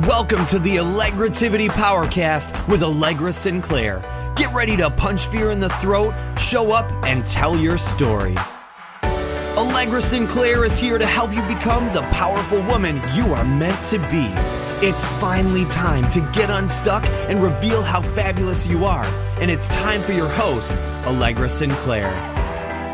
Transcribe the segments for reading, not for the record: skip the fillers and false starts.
Welcome to the Allegrativity Powercast with Allegra Sinclair. Get ready to punch fear in the throat, show up, and tell your story. Allegra Sinclair is here to help you become the powerful woman you are meant to be. It's finally time to get unstuck and reveal how fabulous you are. And it's time for your host, Allegra Sinclair.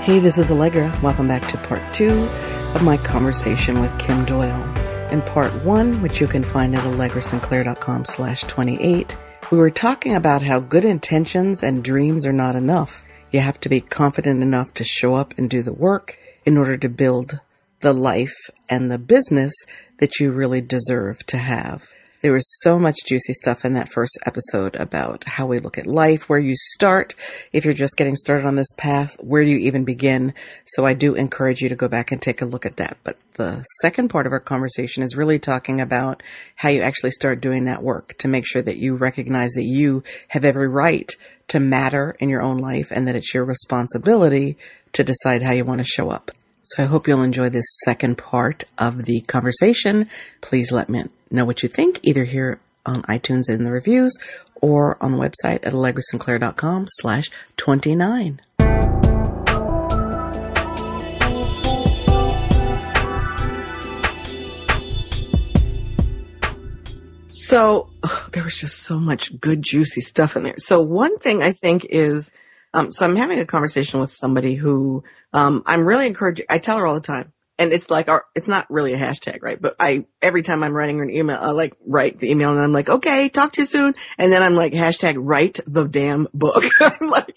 Hey, this is Allegra. Welcome back to part 2 of my conversation with Kim Doyal. In part 1, which you can find at allegrasinclair.com/28, we were talking about how good intentions and dreams are not enough. You have to be confident enough to show up and do the work in order to build the life and the business that you really deserve to have. There was so much juicy stuff in that first episode about how we look at life, where you start. If you're just getting started on this path, where do you even begin? So I do encourage you to go back and take a look at that. But the second part of our conversation is really talking about how you actually start doing that work to make sure that you recognize that you have every right to matter in your own life and that it's your responsibility to decide how you want to show up. So I hope you'll enjoy this second part of the conversation. Please let me know what you think, either here on iTunes in the reviews or on the website at allegrasinclair.com/29. So there was just so much good, juicy stuff in there. So one thing I think is, so I'm having a conversation with somebody who I'm really encouraging. I tell her all the time. And it's like it's not really a hashtag, right? But every time I'm writing her an email, I write the email and I'm like, okay, talk to you soon. And then I'm like, hashtag write the damn book. I'm like,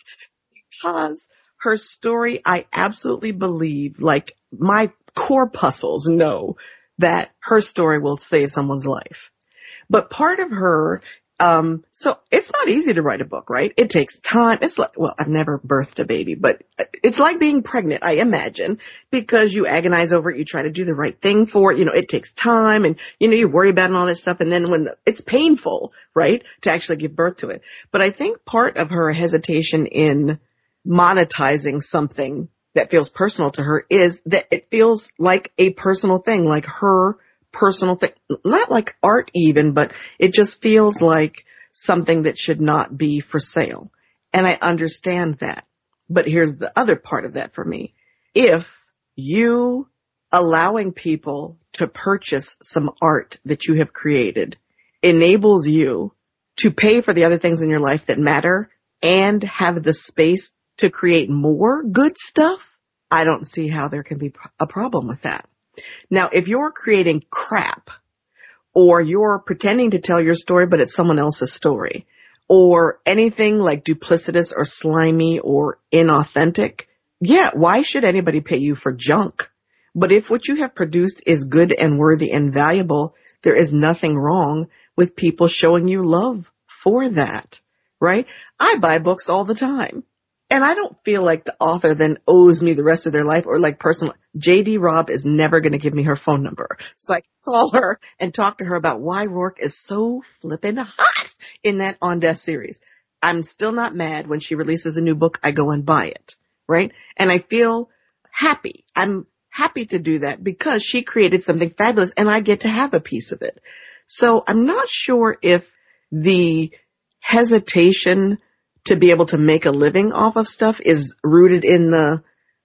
because her story, I absolutely believe, like my corpuscles know that her story will save someone's life. But part of her, so it's not easy to write a book, right? It takes time. It's like, well, I've never birthed a baby, but it's like being pregnant, I imagine, because you agonize over it. You try to do the right thing for it. It takes time and, you worry about it and all that stuff. And then it's painful, right, to actually give birth to it. But I think part of her hesitation in monetizing something that feels personal to her is that it feels like a personal thing, like her personal thing, not like art even, but it just feels like something that should not be for sale. And I understand that. But here's the other part of that for me. If you allowing people to purchase some art that you have created enables you to pay for the other things in your life that matter and have the space to create more good stuff, I don't see how there can be a problem with that. Now, if you're creating crap or you're pretending to tell your story, but it's someone else's story or anything like duplicitous or slimy or inauthentic, yeah, why should anybody pay you for junk? But if what you have produced is good and worthy and valuable, there is nothing wrong with people showing you love for that, right? I buy books all the time. And I don't feel like the author then owes me the rest of their life or like personal. J.D. Robb is never going to give me her phone number. So I can call her and talk to her about why Rourke is so flippin' hot in that On Death series. I'm still not mad when she releases a new book. I go and buy it, right? And I feel happy. I'm happy to do that because she created something fabulous and I get to have a piece of it. So I'm not sure if the hesitation to be able to make a living off of stuff is rooted in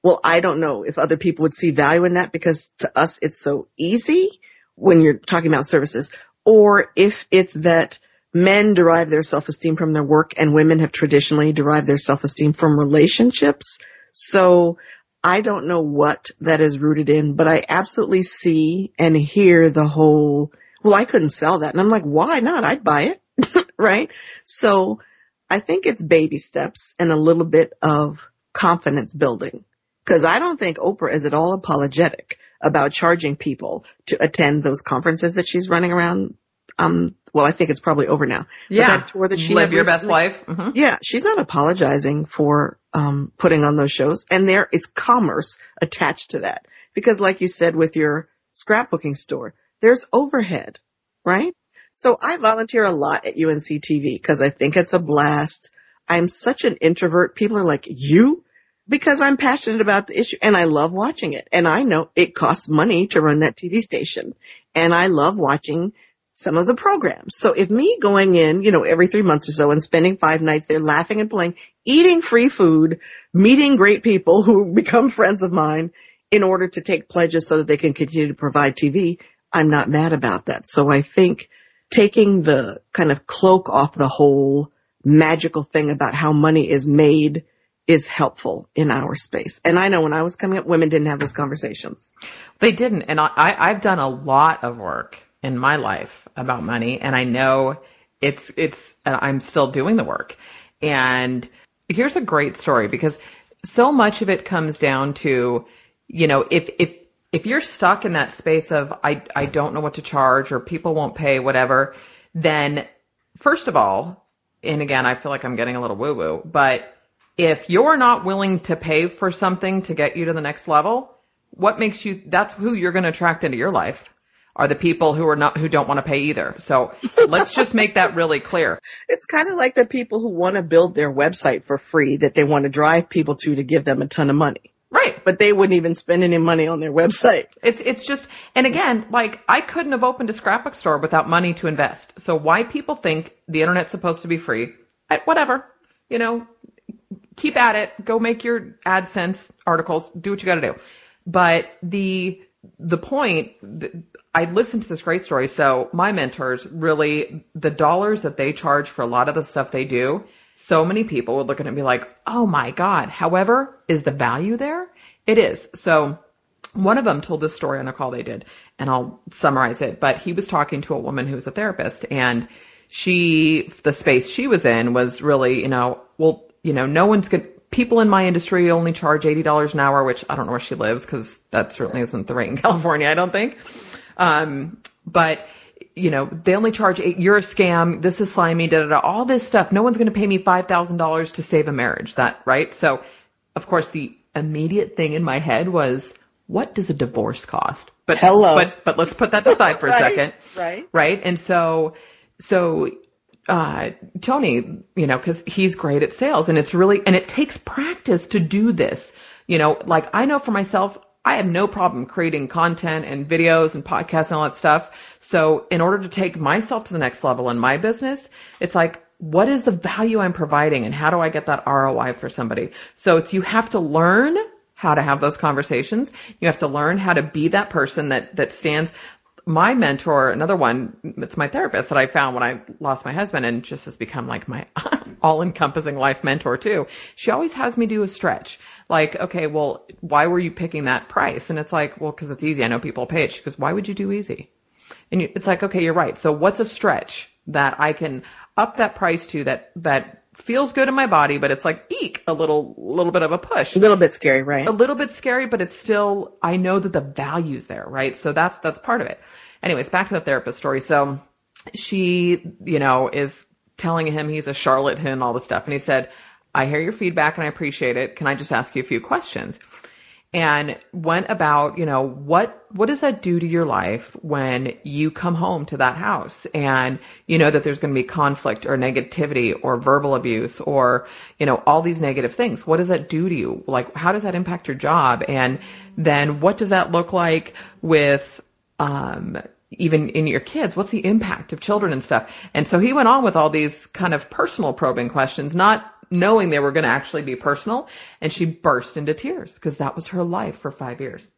well, I don't know if other people would see value in that because to us it's so easy when you're talking about services, or if it's that men derive their self-esteem from their work and women have traditionally derived their self-esteem from relationships. So I don't know what that is rooted in, but I absolutely see and hear the whole, well, I couldn't sell that. And I'm like, why not? I'd buy it, right? So I think it's baby steps and a little bit of confidence building, because I don't think Oprah is at all apologetic about charging people to attend those conferences that she's running around. Well, I think it's probably over now. Yeah. But that tour that she Live had Your recently, Best Life. Mm-hmm. Yeah. She's not apologizing for, putting on those shows. And there is commerce attached to that. Because like you said, with your scrapbooking store, there's overhead, right? So I volunteer a lot at UNC TV because I think it's a blast. I'm such an introvert. People are like, you? Because I'm passionate about the issue and I love watching it. And I know it costs money to run that TV station. And I love watching some of the programs. So if me going in, every 3 months or so and spending 5 nights there laughing and playing, eating free food, meeting great people who become friends of mine in order to take pledges so that they can continue to provide TV, I'm not mad about that. So I think taking the kind of cloak off the whole magical thing about how money is made is helpful in our space. And I know when I was coming up, women didn't have those conversations. They didn't. And I've done a lot of work in my life about money, and I know I'm still doing the work. And here's a great story, because so much of it comes down to, if you're stuck in that space of, I don't know what to charge, or people won't pay, whatever, then first of all, and again, I feel like I'm getting a little woo-woo, but if you're not willing to pay for something to get you to the next level, that's who you're going to attract into your life, are the people who don't want to pay either. So let's just make that really clear. It's kind of like the people who want to build their website for free that they want to drive people to give them a ton of money. Right. But they wouldn't even spend any money on their website. It's just, and again, like, I couldn't have opened a scrapbook store without money to invest. So why people think the internet's supposed to be free, whatever, keep at it, go make your AdSense articles, do what you got to do. But the point, I listened to this great story. So my mentors, really, the dollars that they charge for a lot of the stuff they do, so many people would look at it and be like, oh my God. However, is the value there? It is. So one of them told this story on a call they did, and I'll summarize it. But he was talking to a woman who was a therapist, and the space she was in was really, no one's good. People in my industry only charge $80 an hour, which I don't know where she lives, because that certainly isn't the rate in California, I don't think. But they only charge you're a scam. This is slimy, all this stuff. No one's going to pay me $5,000 to save a marriage. Right? So of course the immediate thing in my head was, what does a divorce cost? But let's put that aside for a second. Right. And so Tony, cause he's great at sales, and it takes practice to do this. Like, I know for myself, I have no problem creating content and videos and podcasts and all that stuff. So in order to take myself to the next level in my business, it's like, what is the value I'm providing, and how do I get that ROI for somebody? So you have to learn how to have those conversations. You have to learn how to be that person that stands. My mentor, another one, it's my therapist that I found when I lost my husband, and just has become like my all-encompassing life mentor too. She always has me do a stretch. Like, okay, well, why were you picking that price? And it's like, well, because it's easy. I know people pay it. She goes, why would you do easy? And it's like, okay, you're right. So what's a stretch that I can up that price to that feels good in my body, but it's like, eek, a little bit of a push. A little bit scary, right? A little bit scary, but it's still, I know that the value's there, right? So that's part of it. Anyways, back to the therapist story. So she, is telling him he's a charlatan and all this stuff. And he said, I hear your feedback and I appreciate it. Can I just ask you a few questions? And went about, what does that do to your life when you come home to that house and you know that there's going to be conflict or negativity or verbal abuse or, all these negative things? What does that do to you? Like, how does that impact your job? And then what does that look like with, even in your kids? What's the impact of children and stuff? And so he went on with all these kind of personal probing questions, not knowing they were going to actually be personal. And she burst into tears because that was her life for 5 years,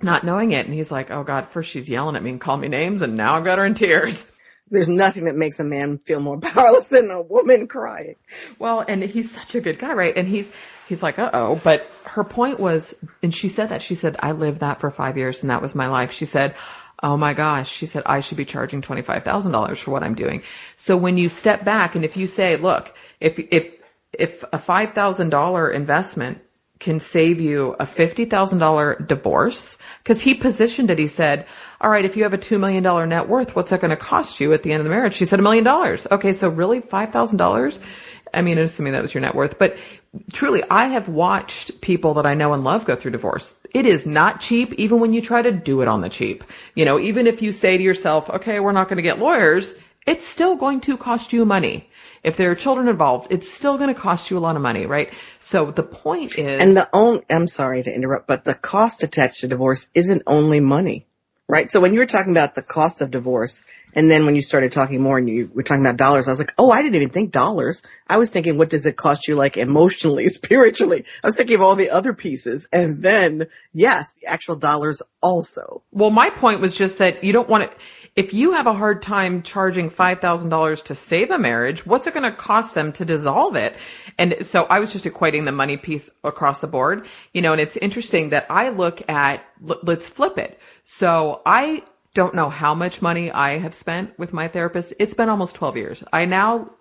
not knowing it. And he's like, oh God, first she's yelling at me and calling me names, and now I've got her in tears. There's nothing that makes a man feel more powerless than a woman crying. Well, and he's such a good guy, right? And he's like, uh-oh. But her point was, and she said, I lived that for 5 years and that was my life. She said, oh my gosh, she said, I should be charging $25,000 for what I'm doing. So when you step back and if you say, look, if a $5,000 investment can save you a $50,000 divorce, because he positioned it, he said, all right, if you have a $2 million net worth, what's that going to cost you at the end of the marriage? She said $1 million. Okay, so really $5,000? I mean, assuming that was your net worth. But truly, I have watched people that I know and love go through divorce. It is not cheap, even when you try to do it on the cheap. Even if you say to yourself, okay, we're not going to get lawyers, it's still going to cost you money. If there are children involved, it's still going to cost you a lot of money, right? So the point is... And I'm sorry to interrupt, but the cost attached to divorce isn't only money, Right. So when you were talking about the cost of divorce, and then when you started talking more and you were talking about dollars, I was like, oh, I didn't even think dollars. I was thinking, what does it cost you, like, emotionally, spiritually? I was thinking of all the other pieces. And then, yes, the actual dollars also. Well, my point was just that you don't want to, if you have a hard time charging $5,000 to save a marriage, what's it going to cost them to dissolve it? And so I was just equating the money piece across the board, and it's interesting that I look at, let's flip it. So I don't know how much money I have spent with my therapist. It's been almost 12 years.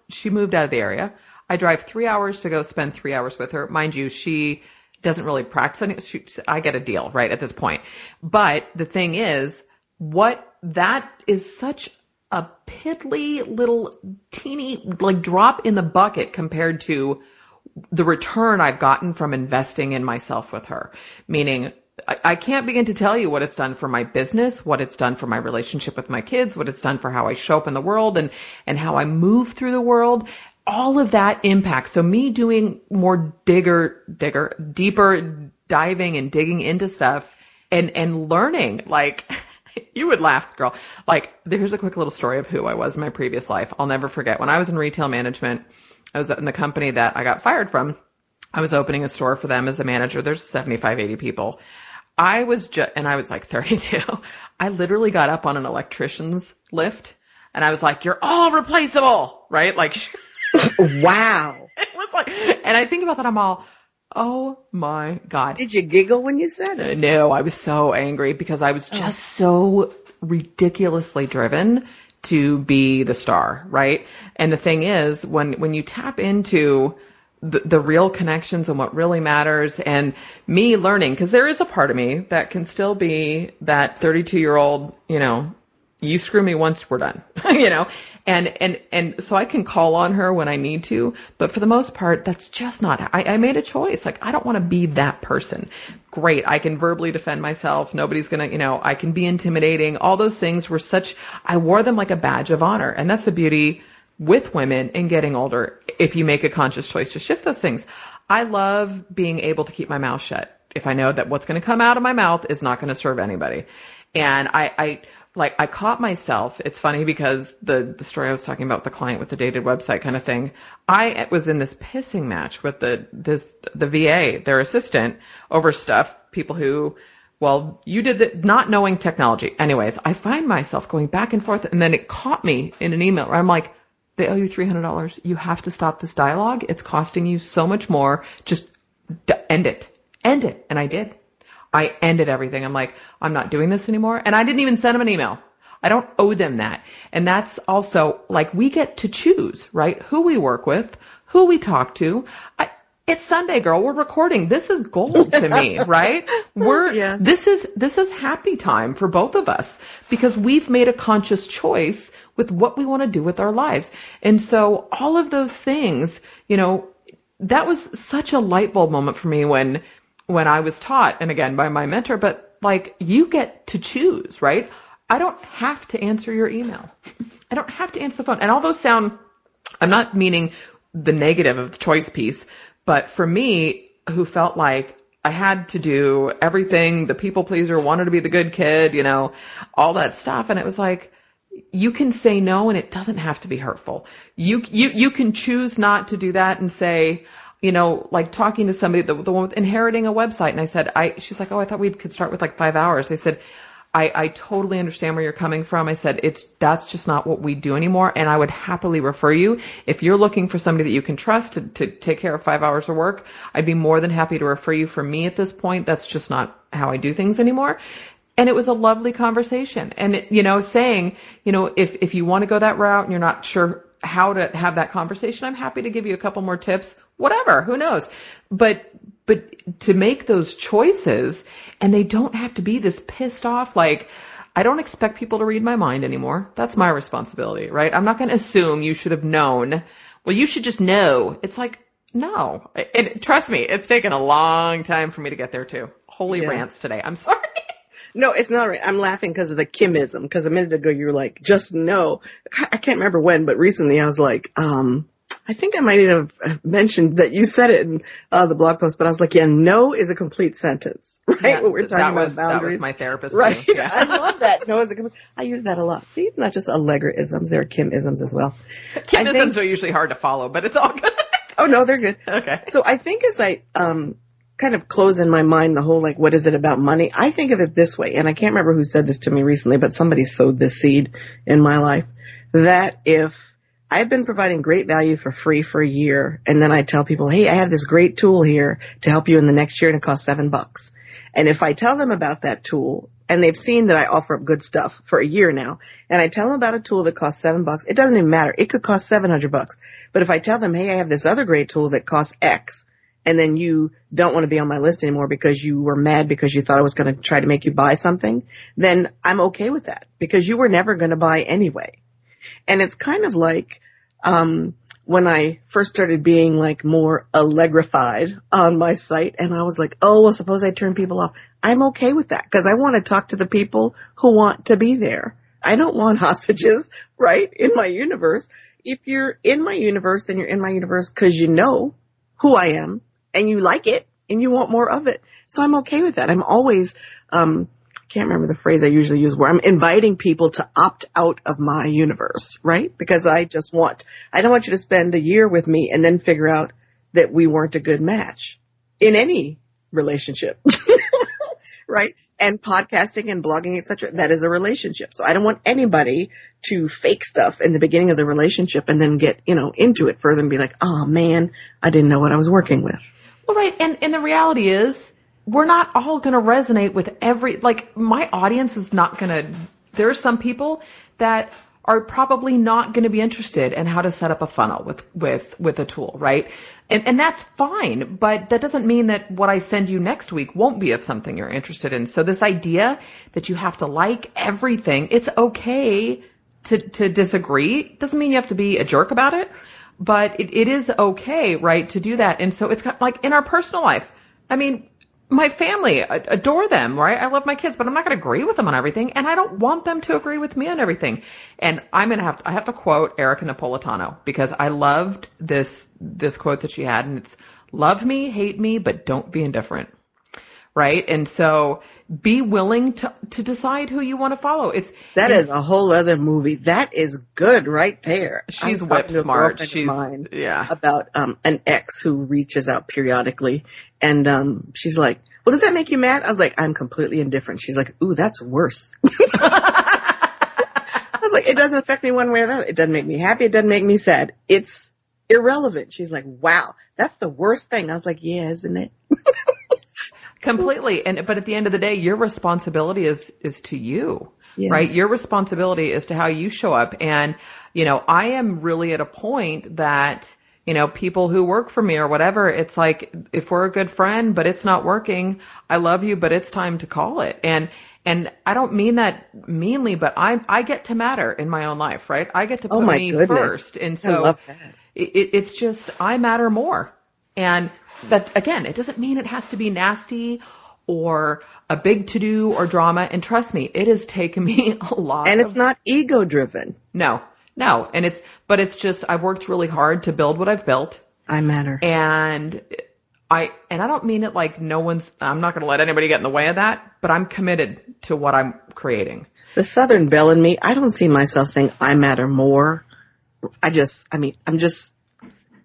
She moved out of the area. I drive 3 hours to go spend 3 hours with her. Mind you, she doesn't really practice any, I get a deal right at this point. But the thing is, that is such a piddly little teeny, like, drop in the bucket compared to the return I've gotten from investing in myself with her. Meaning, I can't begin to tell you what it's done for my business, what it's done for my relationship with my kids, what it's done for how I show up in the world and how I move through the world. All of that impacts. So me doing more deeper diving and digging into stuff and learning, like, you would laugh, girl. Like, here's a quick little story of who I was in my previous life. I'll never forget. When I was in retail management, I was in the company that I got fired from. I was opening a store for them as a manager. There's 75, 80 people. I was like 32. I literally got up on an electrician's lift and I was like, you're all replaceable, right? Like, wow. It was like, and I think about that, I'm all, oh my God. Did you giggle when you said it? No, I was so angry because I was just so ridiculously driven to be the star, right? And the thing is, when you tap into the real connections and what really matters, and me learning, because there is a part of me that can still be that 32-year-old, you screw me once, we're done, and so I can call on her when I need to, but for the most part, that's just not, I made a choice. Like, I don't want to be that person. Great. I can verbally defend myself. Nobody's gonna, I can be intimidating. All those things were I wore them like a badge of honor. And that's the beauty with women in getting older. If you make a conscious choice to shift those things, I love being able to keep my mouth shut. If I know that what's going to come out of my mouth is not going to serve anybody. And I caught myself. It's funny because the story I was talking about, the client with the dated website kind of thing, I was in this pissing match with the VA, their assistant, over stuff, people who, well, you did that, not knowing technology. Anyways, I find myself going back and forth, and then it caught me in an email where I'm like, they owe you $300. You have to stop this dialogue. It's costing you so much more. Just end it. End it. And I did. I ended everything. I'm like, I'm not doing this anymore. And I didn't even send them an email. I don't owe them that. And that's also, like, we get to choose, right? Who we work with, who we talk to. It's Sunday, girl. We're recording. This is gold to me, right? Yes. This is happy time for both of us because we've made a conscious choice with what we want to do with our lives. And so all of those things, that was such a light bulb moment for me when I was taught, and again, by my mentor, but like, you get to choose, right? I don't have to answer your email. I don't have to answer the phone. And all those sound, I'm not meaning the negative of the choice piece, but for me, who felt like I had to do everything, the people pleaser, wanted to be the good kid, all that stuff. And it was like, you can say no and it doesn't have to be hurtful. You can choose not to do that and say, like talking to somebody, the one with inheriting a website. And I said, she's like, oh, I thought we could start with like 5 hours. I said, I totally understand where you're coming from. I said, that's just not what we do anymore. And I would happily refer you. If you're looking for somebody that you can trust to take care of 5 hours of work, I'd be more than happy to refer you. For me at this point, that's just not how I do things anymore. And it was a lovely conversation. And, saying, if you want to go that route and you're not sure how to have that conversation, I'm happy to give you a couple more tips, whatever, who knows. But to make those choices, and they don't have to be this pissed off, like, I don't expect people to read my mind anymore. That's my responsibility, right? I'm not going to assume you should have known. Well, you should just know. It's like, no. And trust me, it's taken a long time for me to get there too. Holy rants today. I'm sorry. No, it's not right. I'm laughing because of the Kimism. Because a minute ago you were like, just know. I can't remember when, but recently I was like, I think I might have mentioned that you said it in the blog post, but I was like, yeah, no is a complete sentence, right? Yeah, when we're talking about boundaries. That was my therapist right? too. Yeah. I love that. No is a complete, I use that a lot. See, it's not just Allegra-isms. There are Kim-isms as well. Kim-isms are usually hard to follow, but it's all good. Oh, no, they're good. Okay. So I think as I kind of close in my mind the whole, like, what is it about money? I think of it this way, and I can't remember who said this to me recently, but somebody sowed this seed in my life, that if I've been providing great value for free for a year, and then I tell people, hey, I have this great tool here to help you in the next year, and it costs $7. And if I tell them about that tool, and they've seen that I offer up good stuff for a year now, and I tell them about a tool that costs $7, it doesn't even matter. It could cost $700. But if I tell them, hey, I have this other great tool that costs X, and then you don't want to be on my list anymore because you were mad because you thought I was going to try to make you buy something, then I'm okay with that because you were never going to buy anyway. And it's kind of like when I first started being like more Allegrified on my site, and I was like, oh, well, suppose I turn people off. I'm okay with that because I want to talk to the people who want to be there. I don't want hostages, right, in my universe. If you're in my universe, then you're in my universe because you know who I am and you like it and you want more of it. So I'm okay with that. I'm always can't remember the phrase I usually use, where I'm inviting people to opt out of my universe, right? Because I don't want you to spend a year with me and then figure out that we weren't a good match in any relationship, right? And podcasting and blogging, etc., that is a relationship. So I don't want anybody to fake stuff in the beginning of the relationship and then get, into it further and be like, oh man, I didn't know what I was working with. Well, right. And the reality is, we're not all going to resonate with my audience is not going to, there are some people that are probably not going to be interested in how to set up a funnel with a tool, right? And that's fine, but that doesn't mean that what I send you next week won't be of something you're interested in. So this idea that you have to like everything, it's okay to disagree. Doesn't mean you have to be a jerk about it, but it is okay, right, to do that. And so it's like in our personal life. I mean, my family, I adore them, right? I love my kids, but I'm not going to agree with them on everything, and I don't want them to agree with me on everything. And I have to quote Erica Napolitano because I loved this quote that she had, and it's, love me, hate me, but don't be indifferent, right? And so be willing to decide who you want to follow. That is a whole other movie. That is good right there. She's whip smart. She's about an ex who reaches out periodically, and she's like, well, does that make you mad? I was like, I'm completely indifferent. She's like, ooh, that's worse. I was like, it doesn't affect me one way or the other. It doesn't make me happy. It doesn't make me sad. It's irrelevant. She's like, wow, that's the worst thing. I was like, yeah, isn't it? Completely. But at the end of the day, your responsibility is to you, right? Your responsibility is to how you show up. And, I am really at a point that, people who work for me or whatever, it's like, if we're a good friend, but it's not working, I love you, but it's time to call it. And I don't mean that meanly, but I get to matter in my own life, right? I get to put me first. And so I love that. It's just, I matter more. And that, again, it doesn't mean it has to be nasty or a big to-do or drama. And trust me, it has taken me a lot. And it's not ego-driven. No. But it's just, I've worked really hard to build what I've built. I matter. And I don't mean it like I'm not going to let anybody get in the way of that, but I'm committed to what I'm creating. The Southern Belle in me, I don't see myself saying I matter more. I'm just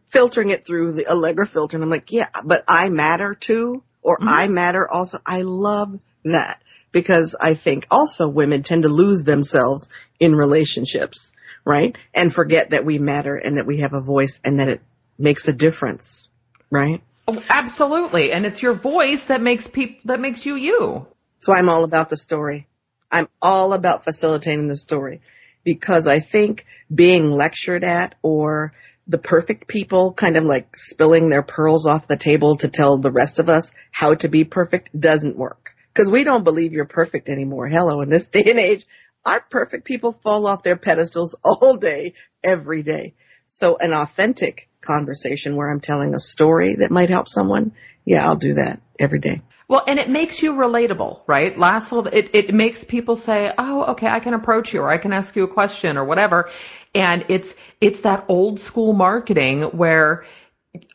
filtering it through the Allegra filter, and I'm like, yeah, but I matter too, or I matter also. I love that because I think also women tend to lose themselves in relationships, right? And forget that we matter and that we have a voice and that it makes a difference, right? Oh, absolutely. And it's your voice that makes you you. So I'm all about the story. I'm all about facilitating the story because I think being lectured at or the perfect people kind of like spilling their pearls off the table to tell the rest of us how to be perfect doesn't work. Because we don't believe you're perfect anymore. Hello, in this day and age, our perfect people fall off their pedestals all day, every day. So an authentic conversation where I'm telling a story that might help someone, yeah, I'll do that every day. Well, and it makes you relatable, right? It makes people say, oh, okay, I can approach you or I can ask you a question or whatever. And it's that old school marketing where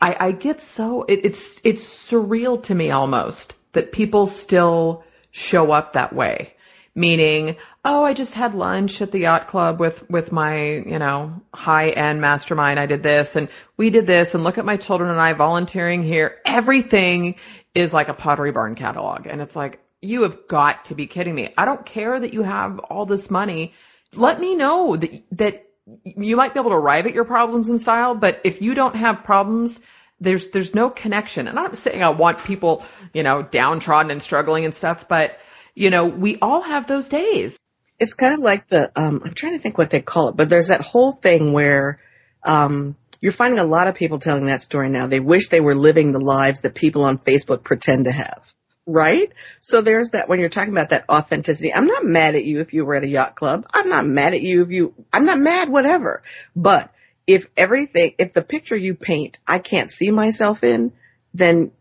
I get so, it's surreal to me almost that people still show up that way. Meaning, oh, I just had lunch at the yacht club with my, high-end mastermind. I did this and we did this and look at my children and I volunteering here. Everything is like a Pottery Barn catalog. And it's like, you have got to be kidding me. I don't care that you have all this money. Let me know that you might be able to arrive at your problems in style, but if you don't have problems, there's no connection. And I'm not saying I want people, downtrodden and struggling and stuff, but we all have those days. It's kind of like I'm trying to think what they call it, but there's that whole thing where, you're finding a lot of people telling that story now. They wish they were living the lives that people on Facebook pretend to have. Right? So there's that when you're talking about that authenticity. I'm not mad at you if you were at a yacht club. I'm not mad at you I'm not mad, whatever. But if the picture you paint, I can't see myself in, then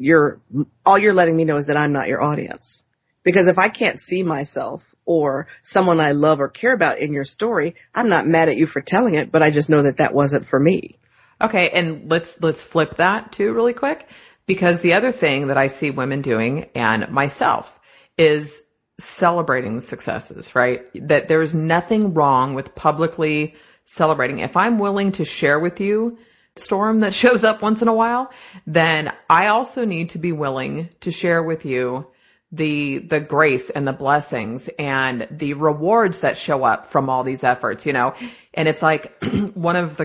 all you're letting me know is that I'm not your audience. Because if I can't see myself or someone I love or care about in your story, I'm not mad at you for telling it, but I just know that wasn't for me. Okay, and let's flip that too really quick, because the other thing that I see women doing and myself is celebrating the successes, right? That there's nothing wrong with publicly celebrating. If I'm willing to share with you a storm that shows up once in a while, then I also need to be willing to share with you the grace and the blessings and the rewards that show up from all these efforts, And it's like one of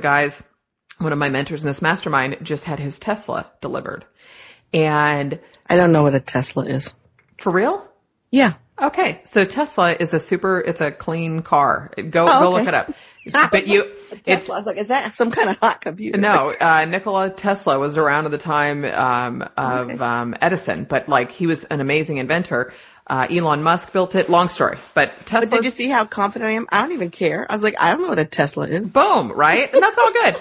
my mentors in this mastermind just had his Tesla delivered. And I don't know what a Tesla is. For real? Yeah. Okay. So Tesla is it's a clean car. Go look it up. But Tesla. I was like, is that some kind of hot computer? No, Nikola Tesla was around at the time, of Edison, but he was an amazing inventor. Elon Musk built it. Long story, but Tesla. But did you see how confident I am? I don't even care. I was like, I don't know what a Tesla is. Boom, right? And that's all good.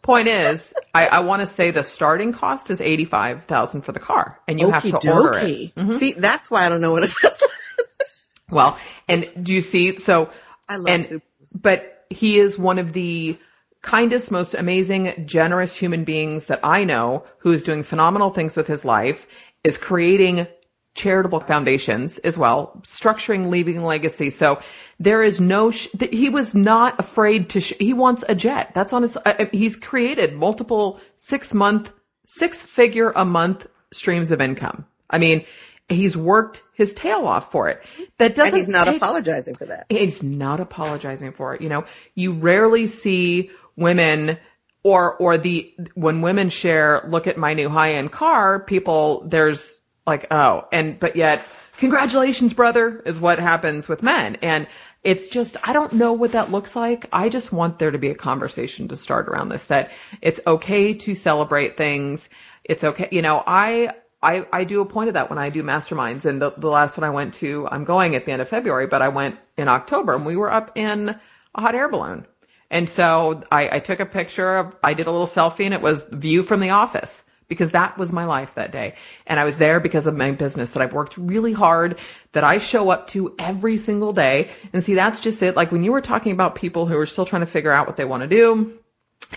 Point is, I want to say the starting cost is $85,000 for the car, and you have to order it. Mm-hmm. See, that's why I don't know what a Tesla is. Well, and do you see? So I love Supers. But he is one of the kindest, most amazing, generous human beings that I know, who is doing phenomenal things with his life, is creating charitable foundations as well, structuring, leaving legacy. So there is he was not afraid he wants a jet. That's on he's created multiple 6-figure a month streams of income. I mean, he's worked his tail off for it. And he's not apologizing for that. He's not apologizing for it. You rarely see women when women share, look at my new high-end car, there's like, oh, but yet, congratulations, brother, is what happens with men. And it's just, I don't know what that looks like. I just want there to be a conversation to start around this, that it's okay to celebrate things. It's okay. I do a point of that when I do masterminds, and the last one I went to, I'm going at the end of February, but I went in October and we were up in a hot air balloon. And so I took a picture I did a little selfie, and it was view from the office, because that was my life that day. And I was there because of my business that I've worked really hard, that I show up to every single day. And see, that's just it. Like when you were talking about people who are still trying to figure out what they want to do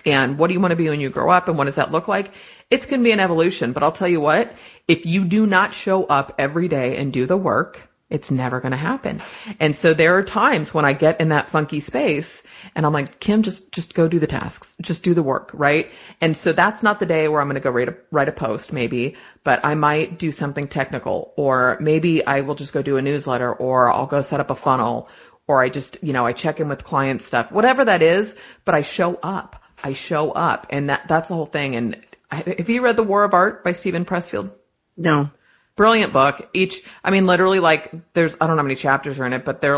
and what do you want to be when you grow up and what does that look like? It's going to be an evolution. But I'll tell you what, if you do not show up every day and do the work, it's never going to happen. And so there are times when I get in that funky space and I'm like, Kim, just go do the tasks. Just do the work, right? And so that's not the day where I'm going to go write a post maybe, but I might do something technical, or maybe I will just go do a newsletter, or I'll go set up a funnel, or I just, I check in with client stuff, whatever that is, but I show up. And that's the whole thing. And have you read The War of Art by Stephen Pressfield? No. Brilliant book. Literally there's, I don't know how many chapters are in it, but they're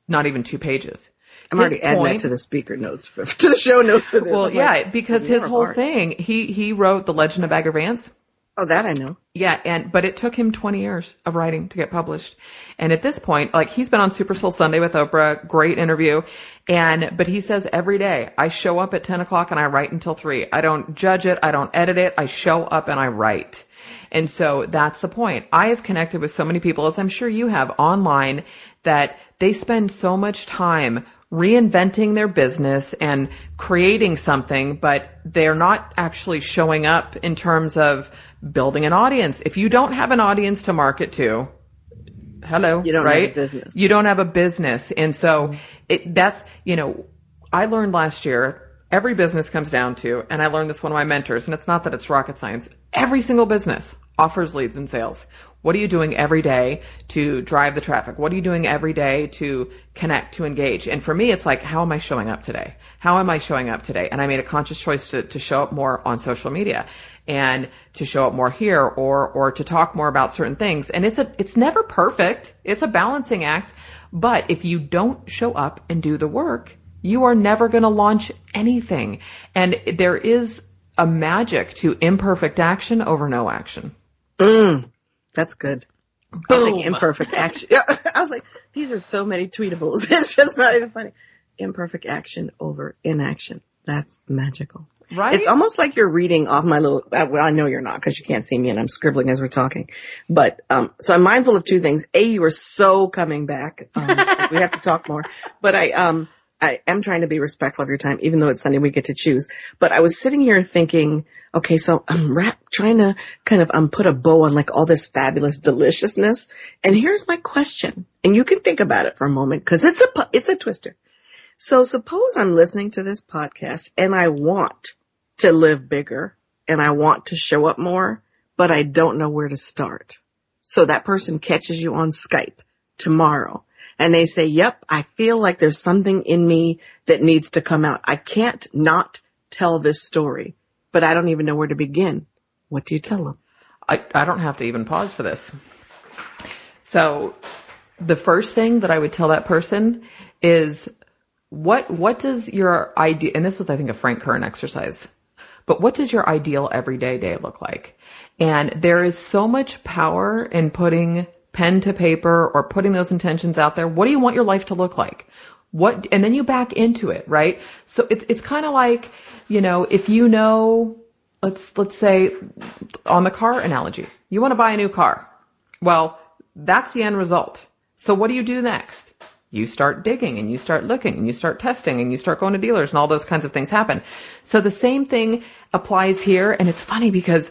not even 2 pages. I'm already adding that to the speaker notes to the show notes for this. Well, yeah, because his whole thing, he wrote The Legend of Bagger Vance. Oh, that I know. Yeah, but it took him 20 years of writing to get published. And at this point, he's been on Super Soul Sunday with Oprah, great interview. But he says every day, I show up at 10 o'clock and I write until 3. I don't judge it. I don't edit it. I show up and I write. And so that's the point. I have connected with so many people, as I'm sure you have, online, that they spend so much time reinventing their business and creating something, but they're not actually showing up in terms of building an audience. If you don't have an audience to market to, hello, you don't right? have a business. You don't have a business. And so that's, I learned last year, every business comes down to, and I learned this one of my mentors, and it's not that it's rocket science, every single business offers leads and sales. What are you doing every day to drive the traffic? What are you doing every day to connect, to engage? And for me, it's like, how am I showing up today? How am I showing up today? And I made a conscious choice to show up more on social media and to show up more here or to talk more about certain things. And it's never perfect. It's a balancing act. But if you don't show up and do the work, you are never going to launch anything. And there is a magic to imperfect action over no action. That's good. I'll take imperfect action. Yeah, I was like, these are so many tweetables. It's just not even funny. Imperfect action over inaction. That's magical. Right? It's almost like you're reading off my little, well, I know you're not because you can't see me and I'm scribbling as we're talking. But, so I'm mindful of two things. A, you are so coming back. We have to talk more. But I am trying to be respectful of your time, even though it's Sunday, we get to choose. But I was sitting here thinking, okay, so I'm trying to kind of put a bow on like all this fabulous deliciousness. And here's my question. And you can think about it for a moment because it's a twister. So suppose I'm listening to this podcast and I want to live bigger and I want to show up more, but I don't know where to start. So that person catches you on Skype tomorrow. And they say, yep, I feel like there's something in me that needs to come out. I can't not tell this story, but I don't even know where to begin. What do you tell them? I don't have to even pause for this. So the first thing that I would tell that person is what does your ideal, and this was, I think, a Frank Kern exercise, but what does your ideal everyday day look like? And there is so much power in putting pen to paper or putting those intentions out there. What do you want your life to look like? And then you back into it, right? So it's kind of like, if let's say on the car analogy, you want to buy a new car. Well, that's the end result. So what do you do next? You start digging and you start looking and you start testing and you start going to dealers and all those kinds of things happen. So the same thing applies here. And it's funny because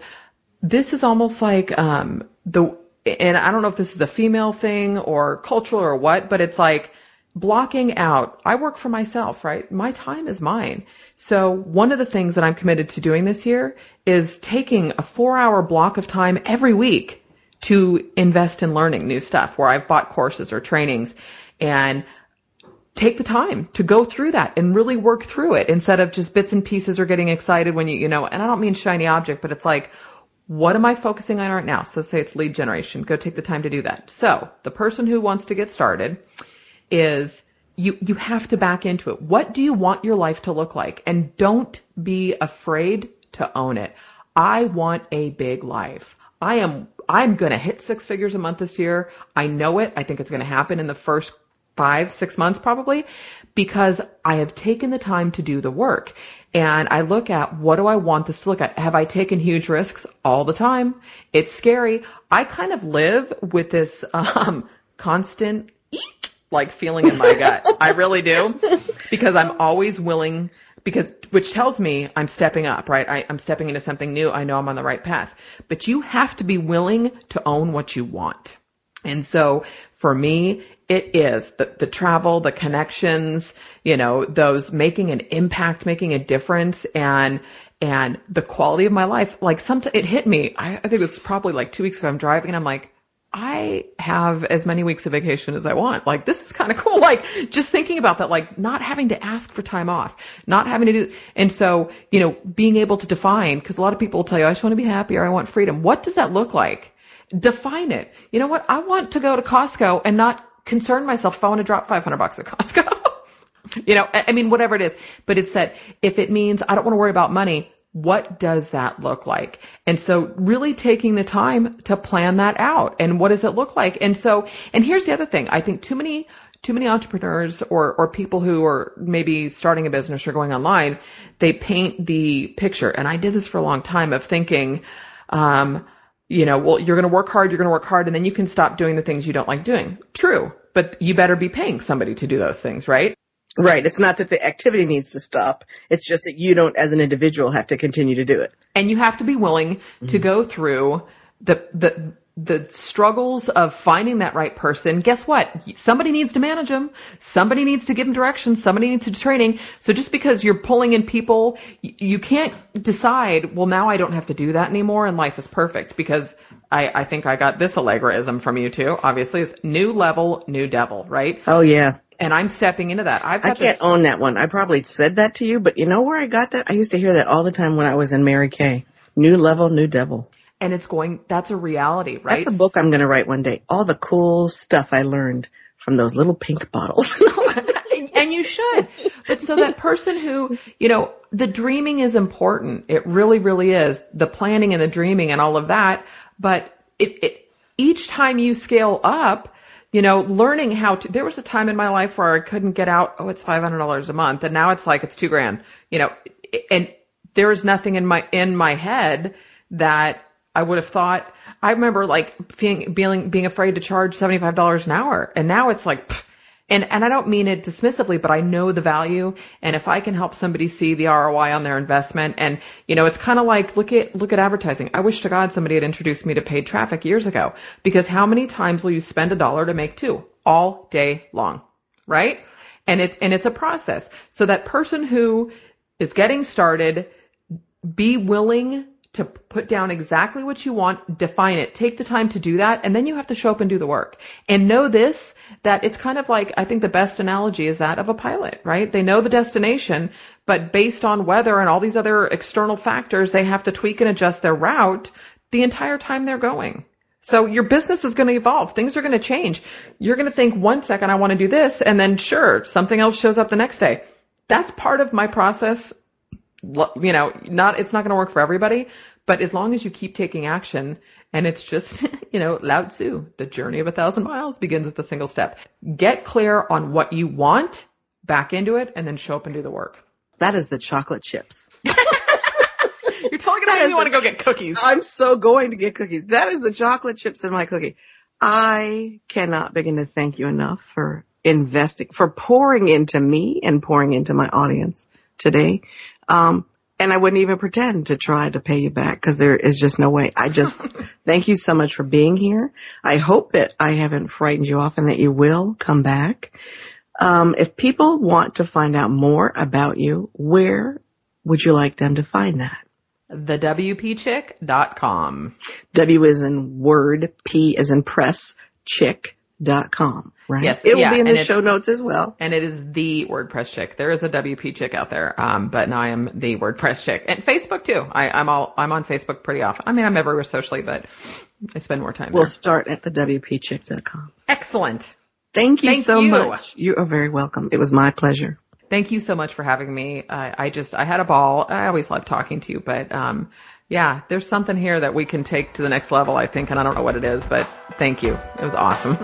this is almost like, and I don't know if this is a female thing or cultural or what, but it's like blocking out. I work for myself, right? My time is mine. So one of the things that I'm committed to doing this year is taking a 4-hour block of time every week to invest in learning new stuff where I've bought courses or trainings and take the time to go through that and really work through it instead of just bits and pieces or getting excited when and I don't mean shiny object, but it's like, what am I focusing on right now? So say it's lead generation. Go take the time to do that. So the person who wants to get started is you have to back into it. What do you want your life to look like? And don't be afraid to own it. I want a big life. I'm going to hit 6 figures a month this year. I know it. I think it's going to happen in the first 5-6 months probably because I have taken the time to do the work. And I look at what do I want this to look at? Have I taken huge risks? All the time. It's scary. I kind of live with this constant eek like feeling in my gut. I really do because I'm always willing which tells me I'm stepping up, right? I'm stepping into something new. I know I'm on the right path, but you have to be willing to own what you want. And so for me, it is the travel, the connections, those making an impact, making a difference and the quality of my life. Like sometimes it hit me. I think it was probably like 2 weeks ago. I'm driving and I'm like, I have as many weeks of vacation as I want. Like, this is kind of cool. Like, just thinking about that, like, not having to ask for time off, not having to do, and so, being able to define, because a lot of people will tell you, I just want to be happy or I want freedom. What does that look like? Define it. You know what? I want to go to Costco and not concern myself if I want to drop $500 at Costco. I mean, whatever it is. But it's that if it means I don't want to worry about money, what does that look like? And so really taking the time to plan that out. And what does it look like? And here's the other thing. I think too many entrepreneurs or people who are maybe starting a business or going online, they paint the picture. And I did this for a long time of thinking, well, you're going to work hard, and then you can stop doing the things you don't like doing. True. But you better be paying somebody to do those things, right? Right. It's not that the activity needs to stop. It's just that you don't, as an individual, have to continue to do it. And you have to be willing to go through the struggles of finding that right person. Guess what? Somebody needs to manage them. Somebody needs to give them direction. Somebody needs to do training. So just because you're pulling in people, you can't decide, well, now I don't have to do that anymore and life is perfect, because I think I got this Allegraism from you too. Obviously, it's new level, new devil, right? Oh, yeah. And I'm stepping into that. I can't own that one. I probably said that to you, but you know where I got that? I used to hear that all the time when I was in Mary Kay. New level, new devil. And that's a reality, right? That's a book I'm going to write one day. All the cool stuff I learned from those little pink bottles. And you should. But so that person who, the dreaming is important. It really, really is. The planning and the dreaming and all of that. But each time you scale up, learning how to, there was a time in my life where I couldn't get out, it's $500 a month. And now it's like, it's $2,000, and there is nothing in my head that I would have thought. I remember like being afraid to charge $75 an hour. And now it's like, and I don't mean it dismissively, but I know the value. And if I can help somebody see the ROI on their investment, and, it's kind of like, look at advertising. I wish to God somebody had introduced me to paid traffic years ago, because how many times will you spend $1 to make $2 all day long? Right? And it's a process. So that person who is getting started, be willing to put down exactly what you want, define it, take the time to do that, and then you have to show up and do the work. And know this, that it's kind of like, I think the best analogy is that of a pilot, right? They know the destination, but based on weather and all these other external factors, they have to tweak and adjust their route the entire time they're going. So your business is going to evolve. Things are going to change. You're going to think 1 second, I want to do this, and then sure, something else shows up the next day. That's part of my process. It's not going to work for everybody, but as long as you keep taking action, and it's just, Lao Tzu, the journey of 1,000 miles begins with a single step. Get clear on what you want, back into it, and then show up and do the work. That is the chocolate chips. You're totally going to make me want to go get cookies. I'm so going to get cookies. That is the chocolate chips in my cookie. I cannot begin to thank you enough for for pouring into me and pouring into my audience today. And I wouldn't even pretend to try to pay you back, because there is just no way. I just thank you so much for being here. I hope that I haven't frightened you off and that you will come back. If people want to find out more about you, where would you like them to find that? TheWPChick.com. W is in word, P is in press, chick.com. Right? Yes. It will be in the show notes as well. And it is the WordPress Chick. There is a WP Chick out there. But now I am the WordPress Chick. And Facebook too. I'm on Facebook pretty often. I mean, I'm everywhere socially, but I spend more time there. We'll start at the WPChick.com. Excellent. Thank you so much. You are very welcome. It was my pleasure. Thank you so much for having me. I had a ball. I always love talking to you, but, yeah, there's something here that we can take to the next level, I think, and I don't know what it is, but thank you. It was awesome.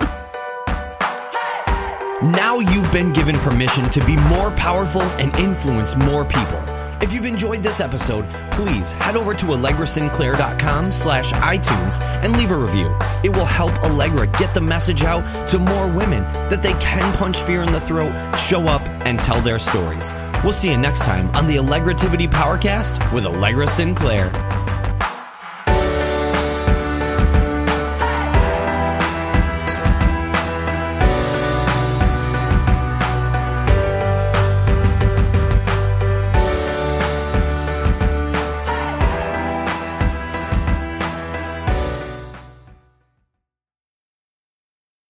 Now you've been given permission to be more powerful and influence more people. If you've enjoyed this episode, please head over to AllegraSinclair.com/iTunes and leave a review. It will help Allegra get the message out to more women that they can punch fear in the throat, show up, and tell their stories. We'll see you next time on the Allegrativity Powercast with Allegra Sinclair.